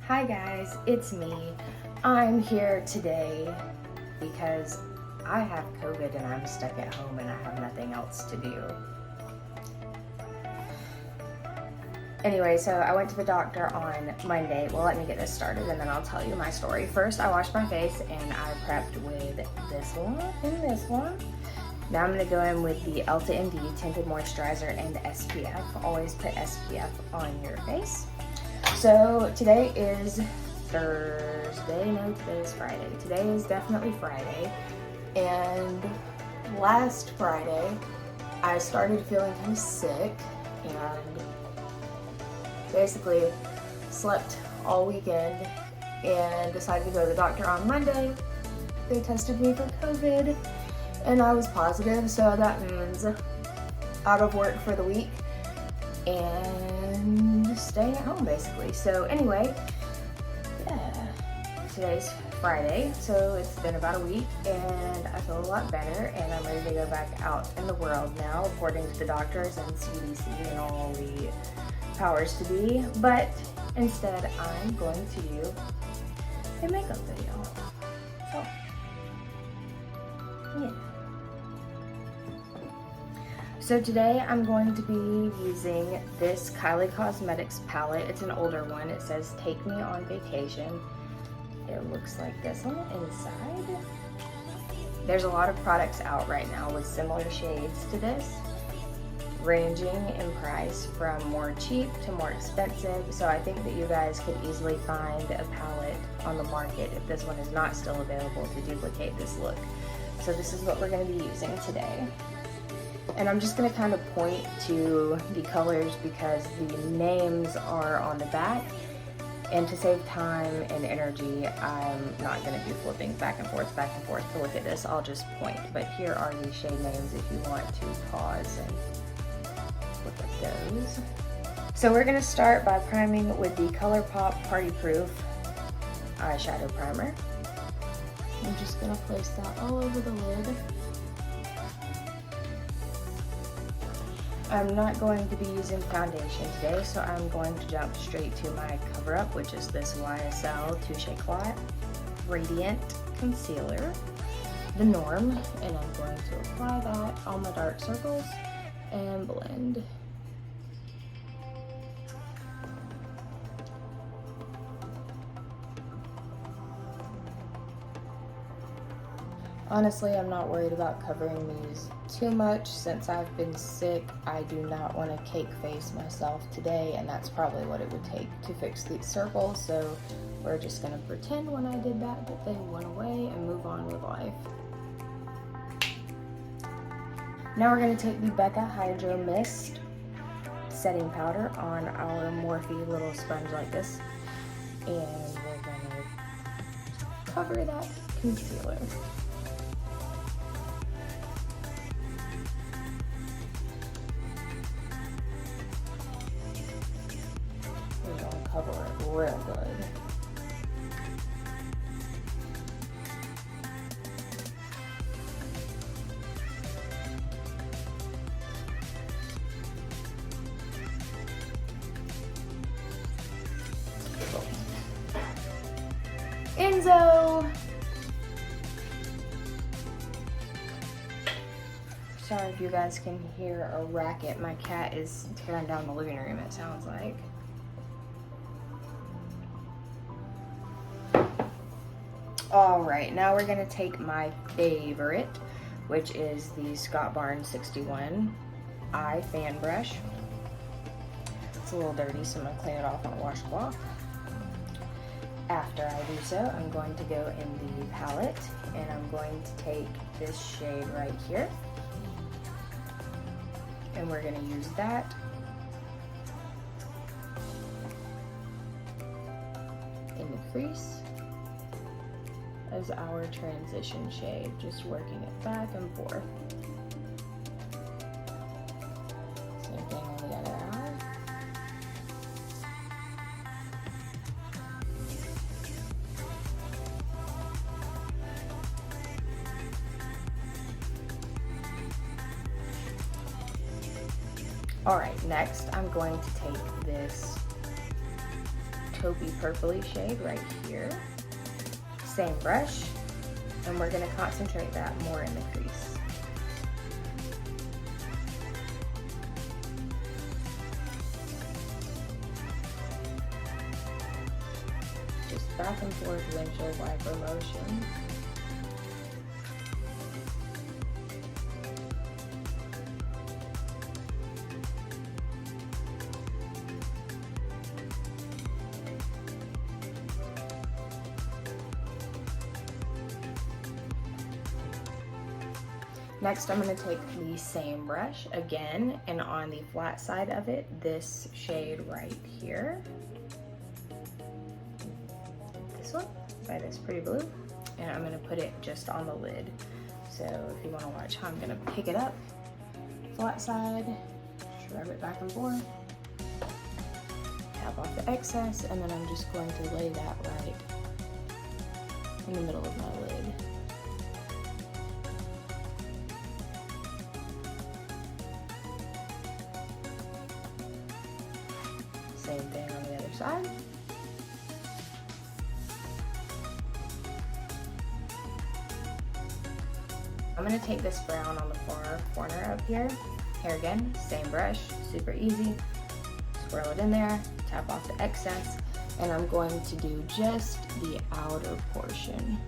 Hi guys, it's me. I'm here today because I have COVID and I'm stuck at home and I have nothing else to do. Anyway, so I went to the doctor on Monday. Well, let me get this started and then I'll tell you my story. First, I washed my face and I prepped with this one and this one. Now I'm going to go in with the Elta MD Tinted Moisturizer and SPF. Always put SPF on your face. So today is Thursday. No, today is Friday. Today is definitely Friday. And last Friday, I started feeling kind of sick and basically slept all weekend and decided to go to the doctor on Monday. They tested me for COVID and I was positive, so that means out of work for the week and staying at home basically. So anyway, yeah, today's Friday, so it's been about a week and I feel a lot better and I'm ready to go back out in the world now according to the doctors and CDC and all the powers to be. But instead I'm going to do a makeup video. So yeah. So today I'm going to be using this Kylie Cosmetics palette. It's an older one. It says Take Me on Vacation. It looks like this on the inside. There's a lot of products out right now with similar shades to this, ranging in price from more cheap to more expensive. So I think that you guys could easily find a palette on the market if this one is not still available to duplicate this look. So this is what we're going to be using today. And I'm just going to kind of point to the colors because the names are on the back. And to save time and energy, I'm not going to be flipping back and forth to look at this. I'll just point. But here are the shade names if you want to pause and look at those. So we're going to start by priming with the ColourPop Party Proof eyeshadow primer. I'm just going to place that all over the lid. I'm not going to be using foundation today, so I'm going to jump straight to my cover-up, which is this YSL Touche Éclat Radiant Concealer, the Norm, and I'm going to apply that on my dark circles and blend. Honestly, I'm not worried about covering these too much since I've been sick. I do not want to cake face myself today, and that's probably what it would take to fix these circles. So we're just going to pretend when I did that they went away and move on with life. Now we're going to take the Becca Hydro Mist setting powder on our Morphe little sponge like this, and we're going to cover that concealer. Cover it real good. Enzo! Sorry if you guys can hear a racket. My cat is tearing down the living room, it sounds like. Alright, now we're going to take my favorite, which is the Scott Barnes 61 Eye Fan Brush. It's a little dirty, so I'm going to clean it off on a washcloth. After I do so, I'm going to go in the palette, and I'm going to take this shade right here. And we're going to use that in the crease as our transition shade, just working it back and forth. Same thing on the other eye. All right, next I'm going to take this taupey purpley shade right here. Same brush, and we're gonna concentrate that more in the crease. Just back and forth windshield wiper motion. Next, I'm going to take the same brush again, and on the flat side of it, this shade right here. This one, by this pretty blue. And I'm going to put it just on the lid. So if you want to watch how I'm going to pick it up, flat side, just rub it back and forth, tap off the excess, and then I'm just going to lay that right in the middle of my lid. Same thing on the other side. I'm going to take this brown on the far corner up here. Here again, same brush, super easy. Swirl it in there, tap off the excess, and I'm going to do just the outer portion.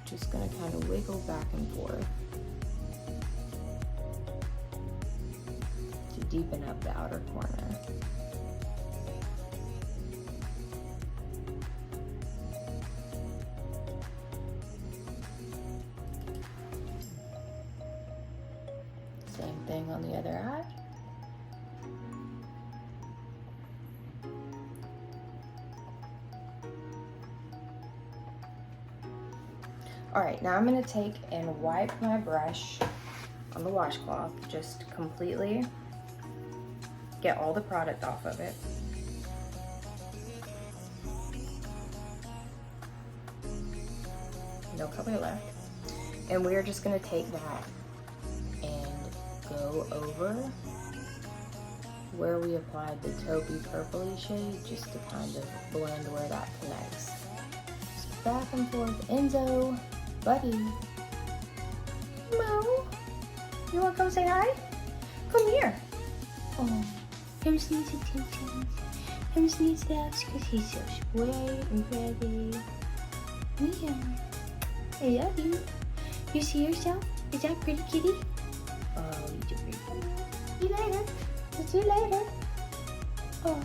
Just going to kind of wiggle back and forth to deepen up the outer corner. Same thing on the other eye. All right, now I'm gonna take and wipe my brush on the washcloth, just completely get all the product off of it. No color left. And we're just gonna take that and go over where we applied the taupey purpley shade, just to kind of blend where that connects. Just back and forth. Enzo, buddy. Mo, you wanna come say hi? Come here. Oh, he just needs attention. He just needs love because he's so spoiled and pretty. Yeah. I love you. You see yourself? Is that pretty, kitty? Oh, you're so pretty. See you later. See you later. Oh.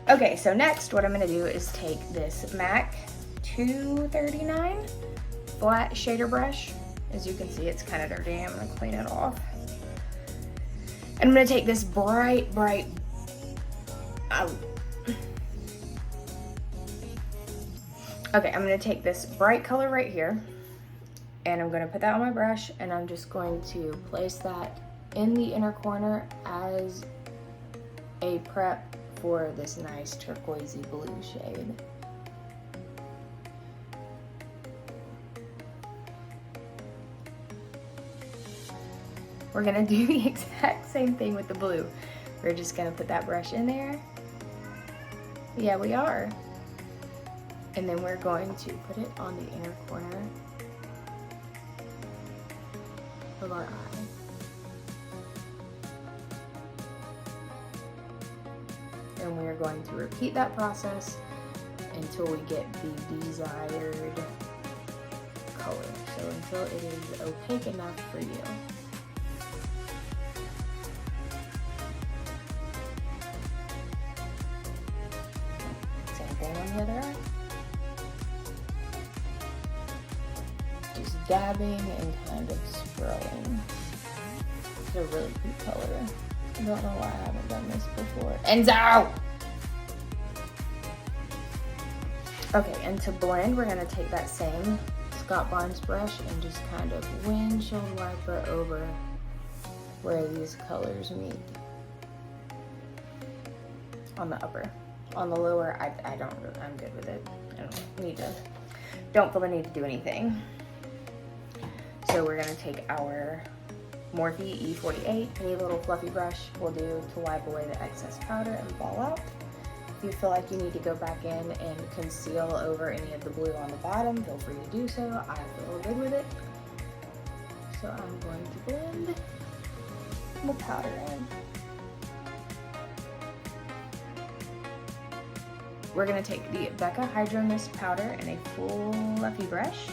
Okay, so next what I'm going to do is take this MAC 239 flat shader brush. As you can see, it's kind of dirty. I'm going to clean it off. And I'm going to take this bright, okay, I'm going to take this bright color right here, and I'm going to put that on my brush, and I'm just going to place that in the inner corner as a prep for this nice turquoisey blue shade. We're going to do the exact same thing with the blue. We're just going to put that brush in there. Yeah, we are. And then we're going to put it on the inner corner of our eye. And we're going to repeat that process until we get the desired color. So until it is opaque enough for you. Same thing on the other eye. Just dabbing and kind of swirling. It's a really pretty color. I don't know why I haven't done this before. Enzo! Okay, and to blend, we're gonna take that same Scott Barnes brush and just kind of windshield wiper over where these colors meet. On the upper. On the lower, I'm good with it. Don't feel the need to do anything. So we're gonna take our Morphe E48. Any little fluffy brush will do to wipe away the excess powder and ball out. If you feel like you need to go back in and conceal over any of the blue on the bottom, feel free to do so. I feel good with it. So I'm going to blend the powder in. We're going to take the Becca Hydro Mist powder in a full fluffy brush.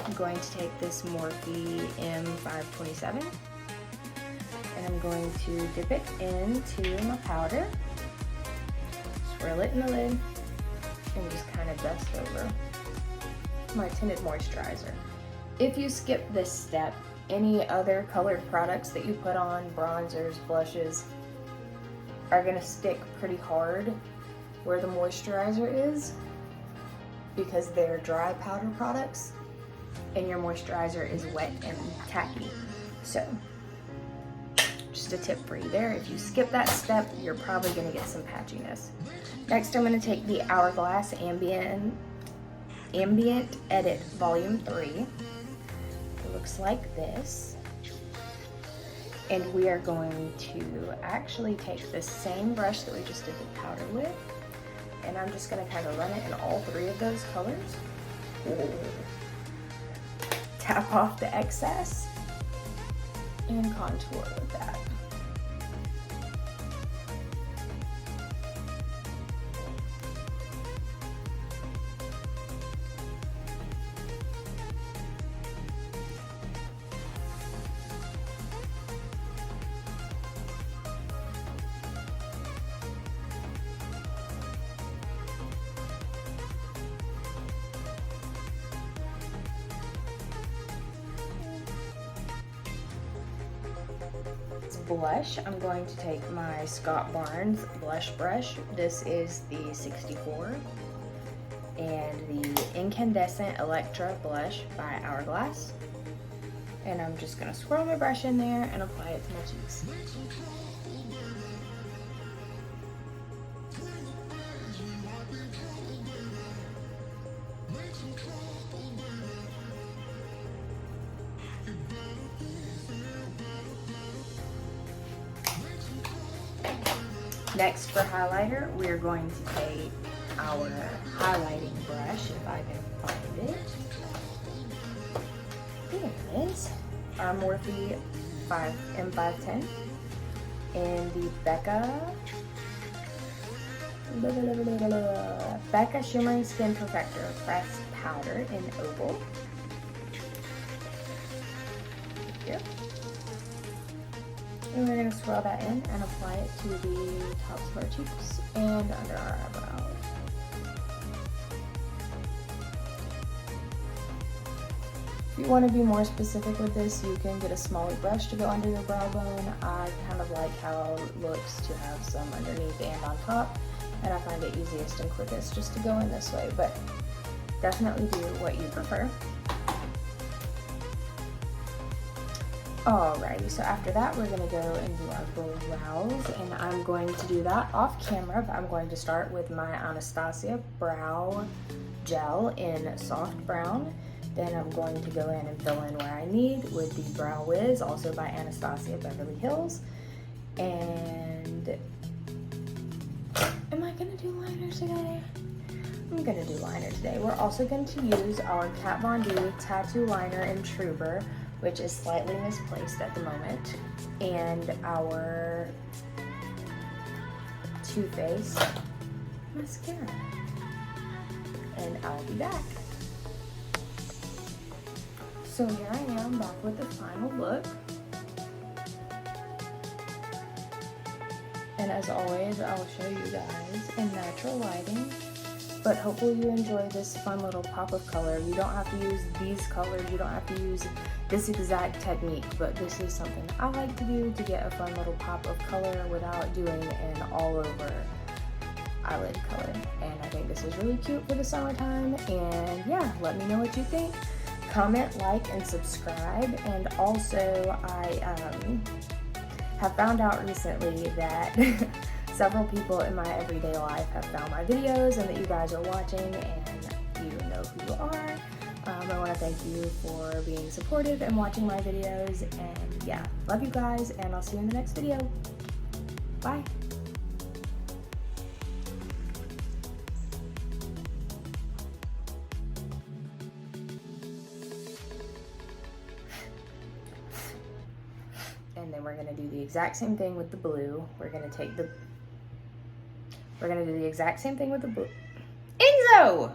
I'm going to take this Morphe M527 and I'm going to dip it into my powder, swirl it in the lid, and just kind of dust over my tinted moisturizer. If you skip this step, any other colored products that you put on, bronzers, blushes, are going to stick pretty hard where the moisturizer is because they're dry powder products and your moisturizer is wet and tacky. So just a tip for you there. If you skip that step, you're probably going to get some patchiness. Next, I'm going to take the Hourglass Ambient Edit Volume 3. It looks like this. And we are going to actually take the same brush that we just did the powder with, and I'm just going to kind of run it in all three of those colors. Ooh. Tap off the excess and contour with that. Blush, I'm going to take my Scott Barnes blush brush. This is the 64 and the Incandescent Electra blush by Hourglass, and I'm just going to swirl my brush in there and apply it to my cheeks. Next, for highlighter, we're going to take our highlighting brush, if I can find it. There it is. Our Morphe M510 and the Becca Shimmering Skin Perfector Pressed Powder in Opal. Here. And we're going to swirl that in and apply it to the tops of our cheeks and under our eyebrows. If you want to be more specific with this, you can get a smaller brush to go under your brow bone. I kind of like how it looks to have some underneath and on top, and I find it easiest and quickest just to go in this way, but definitely do what you prefer. Alrighty, so after that we're going to go and do our brows, and I'm going to do that off camera, but I'm going to start with my Anastasia Brow Gel in Soft Brown. Then I'm going to go in and fill in where I need with the Brow Wiz, also by Anastasia Beverly Hills. And am I going to do liner today? I'm going to do liner today. We're also going to use our Kat Von D Tattoo Liner in Trouber, which is slightly misplaced at the moment, and our Too Faced mascara. And I'll be back. So here I am back with the final look. And as always, I'll show you guys in natural lighting. But hopefully you enjoy this fun little pop of color. You don't have to use these colors, you don't have to use this exact technique, but this is something I like to do to get a fun little pop of color without doing an all over eyelid color. And I think this is really cute for the summertime. And yeah, let me know what you think. Comment, like, and subscribe. And also I have found out recently that several people in my everyday life have found my videos and that you guys are watching and you know who you are. I want to thank you for being supportive and watching my videos. And yeah, love you guys, and I'll see you in the next video. Bye. And then we're going to do the exact same thing with the blue. We're going to do the exact same thing with the blue. Enzo!